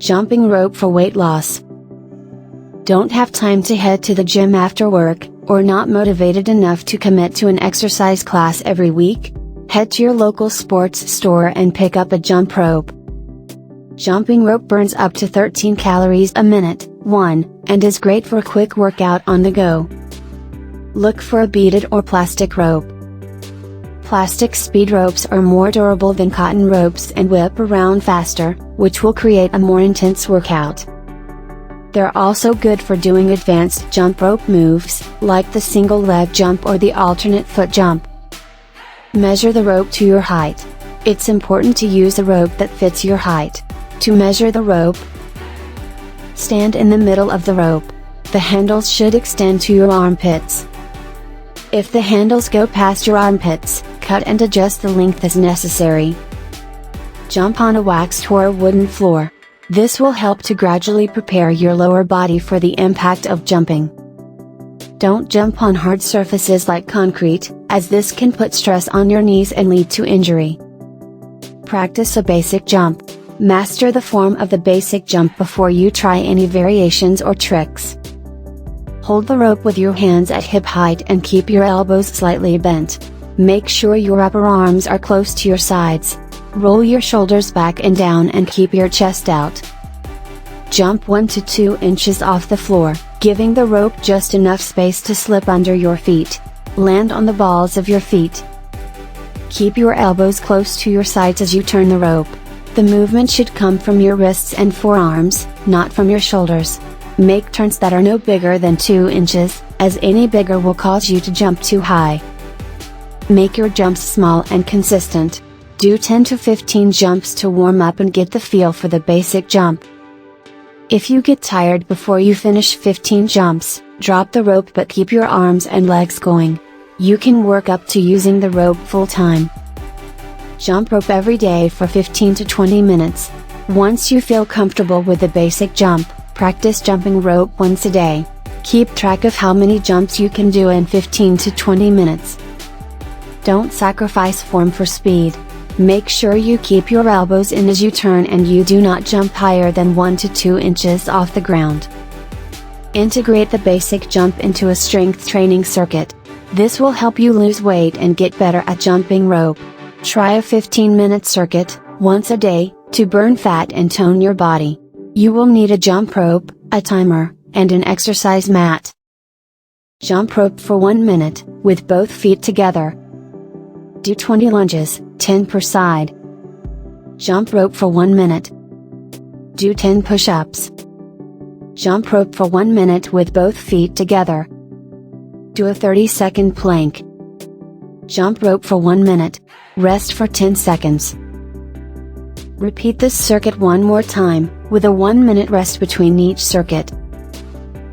Jumping rope for weight loss. Don't have time to head to the gym after work, or not motivated enough to commit to an exercise class every week? Head to your local sports store and pick up a jump rope. Jumping rope burns up to 13 calories a minute, and is great for a quick workout on the go. Look for a beaded or plastic rope. Plastic speed ropes are more durable than cotton ropes and whip around faster, which will create a more intense workout. They're also good for doing advanced jump rope moves, like the single leg jump or the alternate foot jump. Measure the rope to your height. It's important to use a rope that fits your height. To measure the rope, stand in the middle of the rope. The handles should extend to your armpits. If the handles go past your armpits, cut and adjust the length as necessary. Jump on a waxed or wooden floor. This will help to gradually prepare your lower body for the impact of jumping. Don't jump on hard surfaces like concrete, as this can put stress on your knees and lead to injury. Practice a basic jump. Master the form of the basic jump before you try any variations or tricks. Hold the rope with your hands at hip height and keep your elbows slightly bent. Make sure your upper arms are close to your sides. Roll your shoulders back and down and keep your chest out. Jump 1 to 2 inches off the floor, giving the rope just enough space to slip under your feet. Land on the balls of your feet. Keep your elbows close to your sides as you turn the rope. The movement should come from your wrists and forearms, not from your shoulders. Make turns that are no bigger than 2 inches, as any bigger will cause you to jump too high. Make your jumps small and consistent. Do 10 to 15 jumps to warm up and get the feel for the basic jump. If you get tired before you finish 15 jumps, drop the rope but keep your arms and legs going. You can work up to using the rope full time. Jump rope every day for 15 to 20 minutes. Once you feel comfortable with the basic jump, practice jumping rope once a day. Keep track of how many jumps you can do in 15 to 20 minutes. Don't sacrifice form for speed. Make sure you keep your elbows in as you turn and you do not jump higher than 1 to 2 inches off the ground. Integrate the basic jump into a strength training circuit. This will help you lose weight and get better at jumping rope. Try a 15-minute circuit, once a day, to burn fat and tone your body. You will need a jump rope, a timer, and an exercise mat. Jump rope for 1 minute, with both feet together. Do 20 lunges, 10 per side. Jump rope for 1 minute. Do 10 push-ups. Jump rope for 1 minute with both feet together. Do a 30-second plank. Jump rope for 1 minute. Rest for 10 seconds. Repeat this circuit one more time, with a 1-minute rest between each circuit.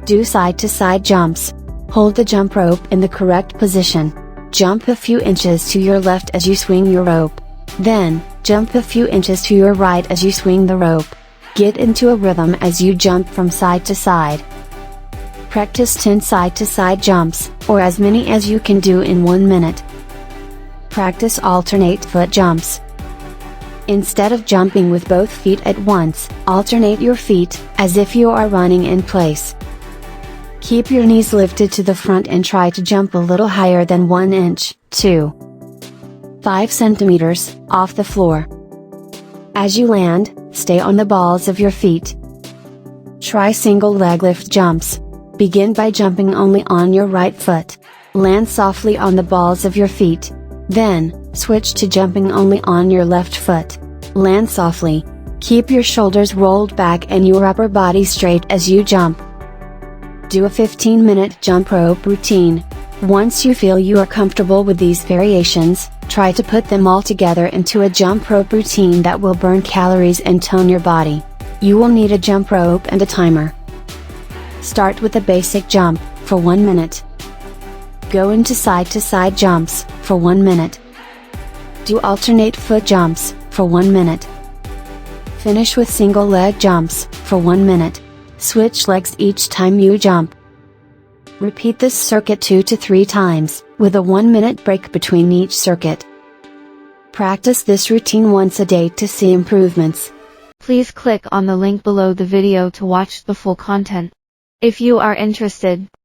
Do side-to-side jumps. Hold the jump rope in the correct position. Jump a few inches to your left as you swing your rope. Then, jump a few inches to your right as you swing the rope. Get into a rhythm as you jump from side to side. Practice 10 side-to-side jumps, or as many as you can do in 1 minute. Practice alternate foot jumps. Instead of jumping with both feet at once, alternate your feet, as if you are running in place. Keep your knees lifted to the front and try to jump a little higher than 1 inch, 5 centimeters, off the floor. As you land, stay on the balls of your feet. Try single leg lift jumps. Begin by jumping only on your right foot. Land softly on the balls of your feet. Then, switch to jumping only on your left foot. Land softly. Keep your shoulders rolled back and your upper body straight as you jump. Do a 15-minute jump rope routine. Once you feel you are comfortable with these variations, try to put them all together into a jump rope routine that will burn calories and tone your body. You will need a jump rope and a timer. Start with a basic jump, for 1 minute. Go into side-to-side jumps, for 1 minute. Do alternate foot jumps, for 1 minute. Finish with single leg jumps, for 1 minute. Switch legs each time you jump. Repeat this circuit 2 to 3 times, with a 1-minute break between each circuit. Practice this routine once a day to see improvements. Please click on the link below the video to watch the full content. If you are interested,